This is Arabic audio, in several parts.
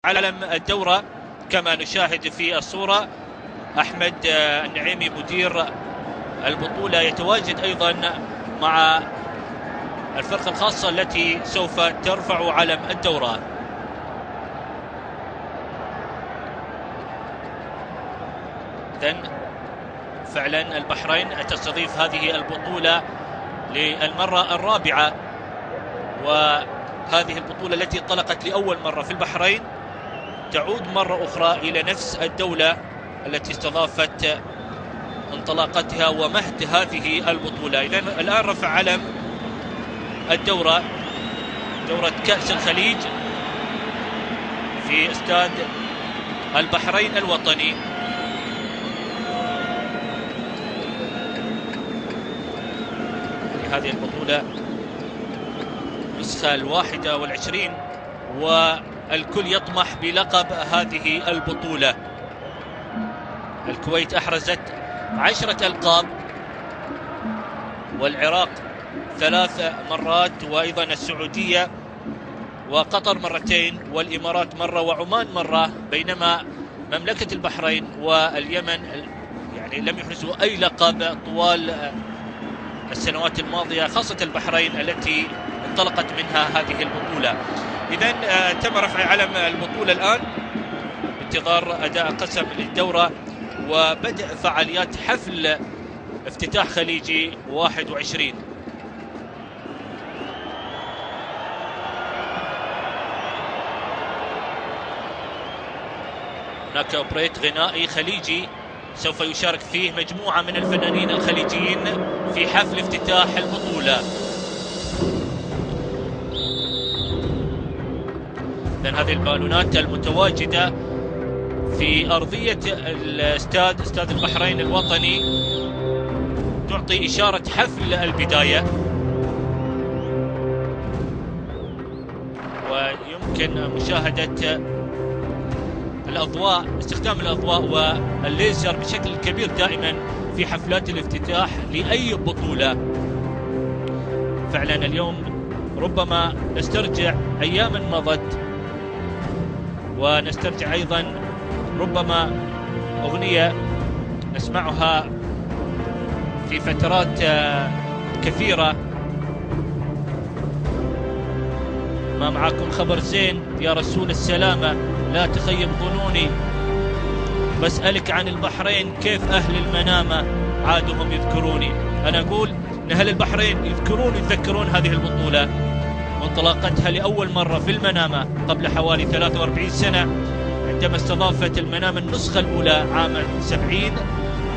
علم الدورة كما نشاهد في الصورة. أحمد النعيمي مدير البطولة يتواجد أيضا مع الفرقة الخاصة التي سوف ترفع علم الدورة. إذن فعلا البحرين تستضيف هذه البطولة للمرة الرابعة، وهذه البطولة التي انطلقت لأول مرة في البحرين تعود مرة أخرى إلى نفس الدولة التي استضافت انطلاقتها ومهد هذه البطولة. إذن الآن رفع علم الدورة، دورة كأس الخليج في استاد البحرين الوطني. هذه البطولة نسخة 21 والكل يطمح بلقب هذه البطولة. الكويت أحرزت 10 ألقاب، والعراق 3 مرات، وأيضا السعودية وقطر مرتين، والإمارات مرة، وعمان مرة، بينما مملكة البحرين واليمن يعني لم يحرزوا أي لقب طوال السنوات الماضية، خاصة البحرين التي انطلقت منها هذه البطولة. إذن تم رفع علم البطولة الآن بانتظار أداء قسم للدورة وبدء فعاليات حفل افتتاح خليجي 21. هناك اوبريت غنائي خليجي سوف يشارك فيه مجموعة من الفنانين الخليجيين في حفل افتتاح البطولة. لأن هذه البالونات المتواجدة في أرضية استاد البحرين الوطني تعطي إشارة حفل البداية، ويمكن مشاهدة الأضواء، استخدام الأضواء والليزر بشكل كبير دائما في حفلات الافتتاح لأي بطولة. فعلا اليوم ربما نسترجع أياما مضت، ونسترجع أيضا ربما أغنية نسمعها في فترات كثيرة. ما معكم خبر زين يا رسول السلامة، لا تخيب ظنوني، بسألك عن البحرين كيف أهل المنامة عادهم يذكروني. أنا أقول أن أهل البحرين يتذكرون هذه البطولة وانطلاقتها لأول مرة في المنامة قبل حوالي 43 سنة، عندما استضافت المنامة النسخة الأولى عام 70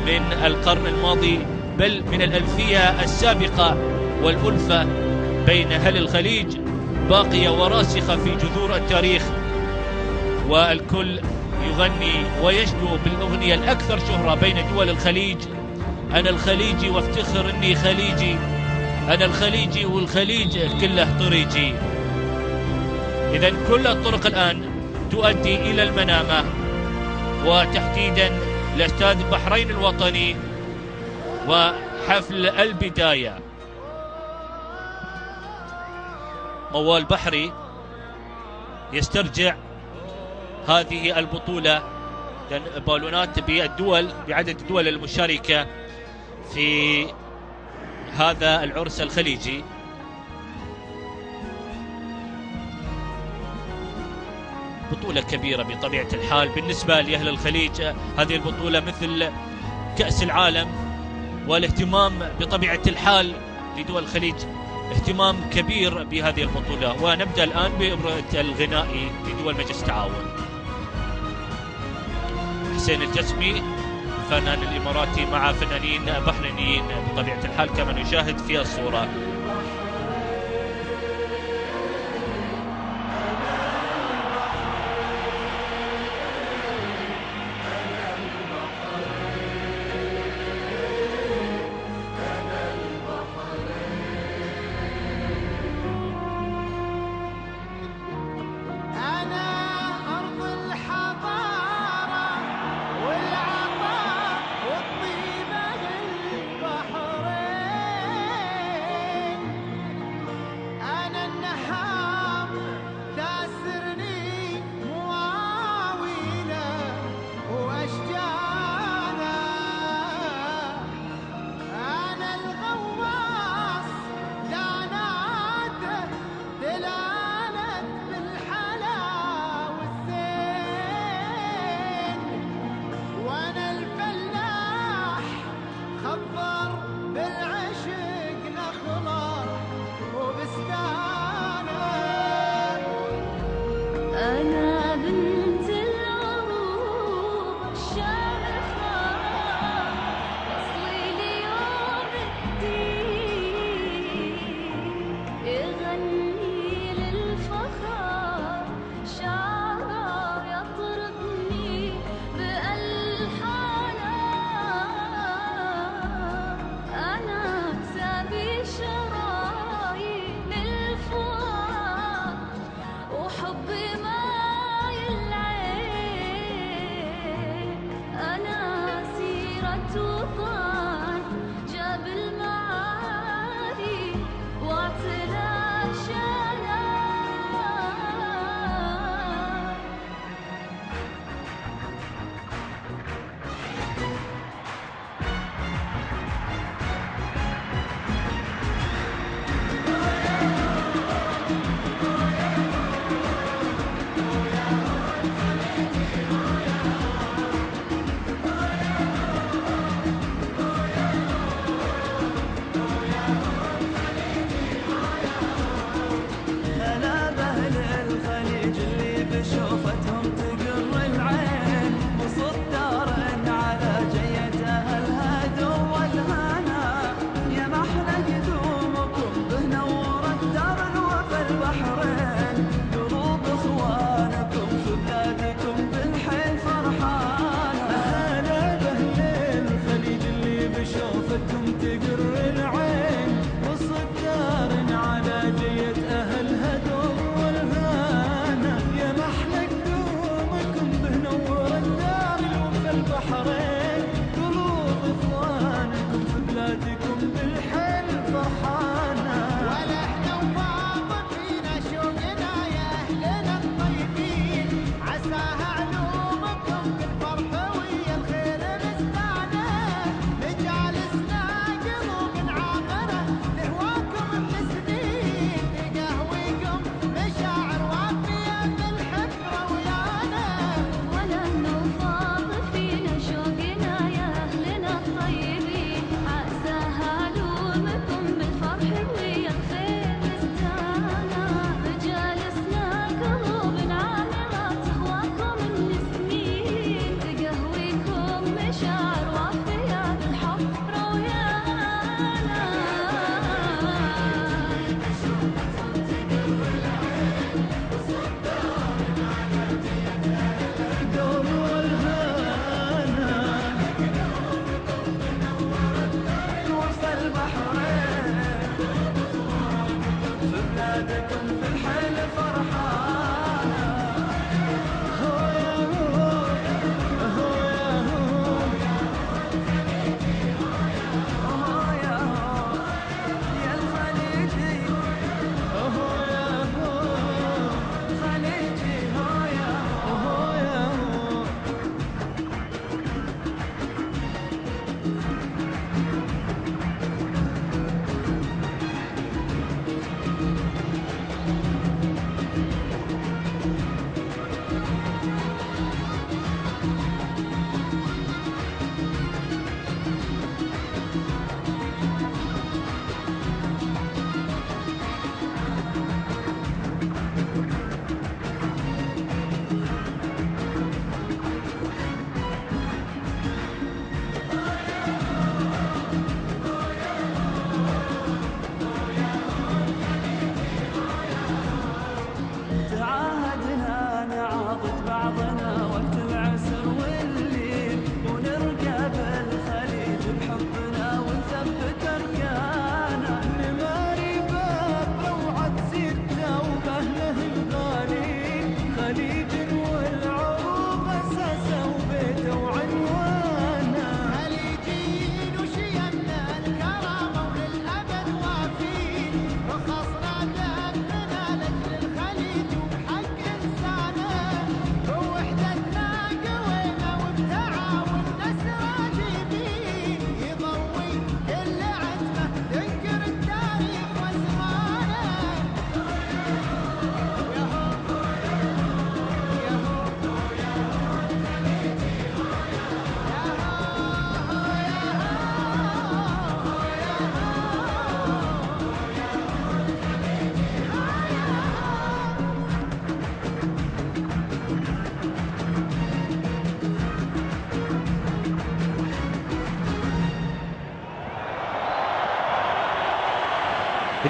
من القرن الماضي، بل من الألفية السابقة. والألفة بين أهل الخليج باقية وراسخة في جذور التاريخ، والكل يغني ويشدو بالأغنية الأكثر شهرة بين دول الخليج: أنا الخليجي وافتخر أني خليجي، أنا الخليجي والخليج كله طريجي. إذن كل الطرق الآن تؤدي إلى المنامة، وتحديدا لاستاد البحرين الوطني وحفل البداية. موال بحري يسترجع هذه البطولة، لأن بالونات بالدول بعدد الدول المشاركة في هذا العرس الخليجي. بطولة كبيرة بطبيعة الحال بالنسبة لأهل الخليج. هذه البطولة مثل كأس العالم، والاهتمام بطبيعة الحال لدول الخليج اهتمام كبير بهذه البطولة. ونبدأ الآن بإبرة الغنائي لدول مجلس التعاون. حسين الجسمي الفنان الإماراتي مع فنانين بحرينيين بطبيعة الحال كما نشاهد في الصورة. طوفان جاب المعاني واعتلى شلال.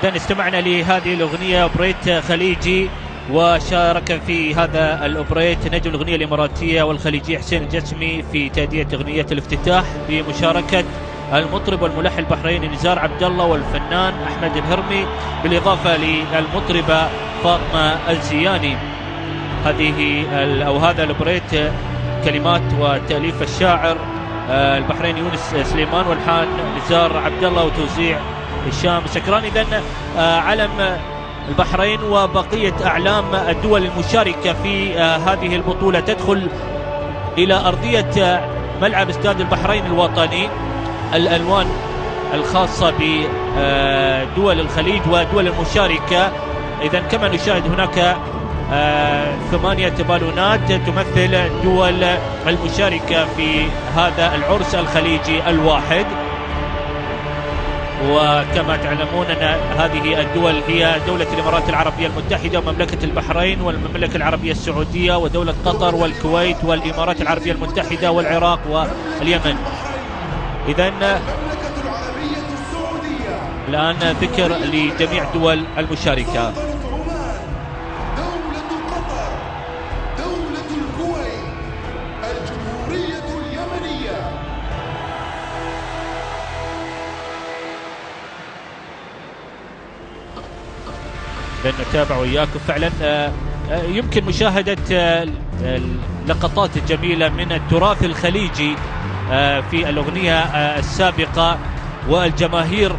إذا استمعنا لهذه الأغنية أوبريت خليجي، وشارك في هذا الأوبريت نجم الأغنية الإماراتية والخليجية حسين الجسمي في تأدية أغنية الافتتاح بمشاركة المطرب والملحن البحريني نزار عبد الله والفنان أحمد الهرمي، بالإضافة للمطربة فاطمة الزياني. هذا الأوبريت كلمات وتأليف الشاعر البحرين يونس سليمان، والحان نزار عبد الله، وتوزيع هشام سكران. إذن علم البحرين وبقية أعلام الدول المشاركة في هذه البطولة تدخل إلى أرضية ملعب استاد البحرين الوطني. الألوان الخاصة بدول الخليج ودول المشاركة. إذن كما نشاهد هناك 8 بالونات تمثل دول المشاركة في هذا العرس الخليجي الواحد. وكما تعلمون أن هذه الدول هي دولة الإمارات العربية المتحدة ومملكة البحرين والمملكة العربية السعودية ودولة قطر والكويت والإمارات العربية المتحدة والعراق واليمن. إذن الآن ذكر لجميع دول المشاركة. نتابع وياكم فعلا. يمكن مشاهدة لقطات جميلة من التراث الخليجي في الأغنية السابقة، والجماهير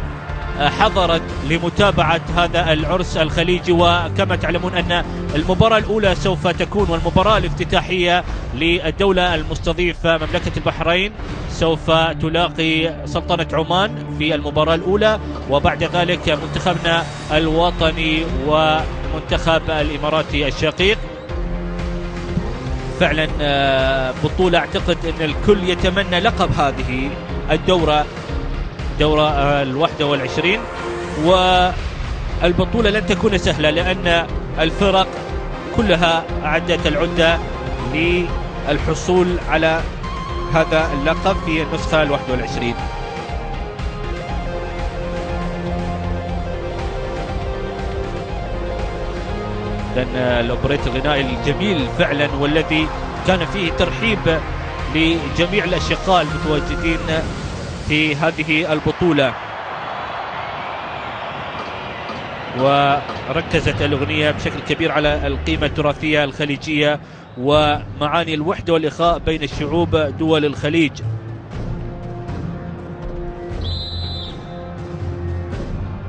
حضرت لمتابعة هذا العرس الخليجي. وكما تعلمون أن المباراة الأولى سوف تكون، والمباراة الافتتاحية للدولة المستضيفة مملكة البحرين سوف تلاقي سلطنة عمان في المباراة الأولى، وبعد ذلك منتخبنا الوطني ومنتخب الإماراتي الشقيق. فعلا بطولة أعتقد أن الكل يتمنى لقب هذه الدورة، دورة 21. والبطولة لن تكون سهلة لأن الفرق كلها أعدت العدة للحصول على هذا اللقب في النسخة 21. لأن الأوبريت الغنائي الجميل فعلا، والذي كان فيه ترحيب لجميع الأشقاء المتواجدين في هذه البطولة. وركزت الأغنية بشكل كبير على القيمة التراثية الخليجية ومعاني الوحدة والإخاء بين الشعوب دول الخليج.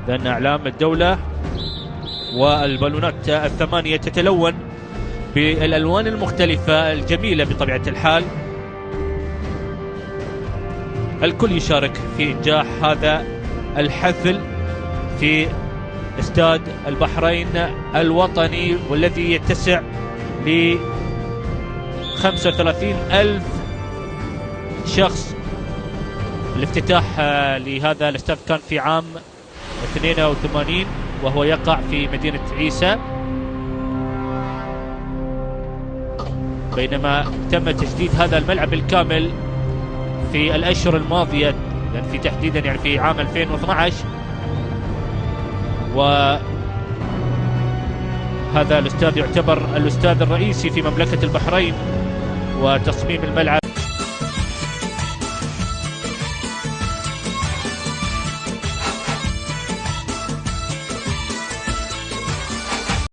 لأن أعلام الدولة والبالونات 8 تتلون بالألوان المختلفة الجميلة بطبيعة الحال. الكل يشارك في إنجاح هذا الحفل في استاد البحرين الوطني، والذي يتسع ل 35,000 شخص. الافتتاح لهذا الاستاد كان في عام 82 وهو يقع في مدينة عيسى، بينما تم تجديد هذا الملعب الكامل في الأشهر الماضية، يعني في تحديدا يعني في عام 2012. وهذا الاستاد يعتبر الاستاد الرئيسي في مملكة البحرين، وتصميم الملعب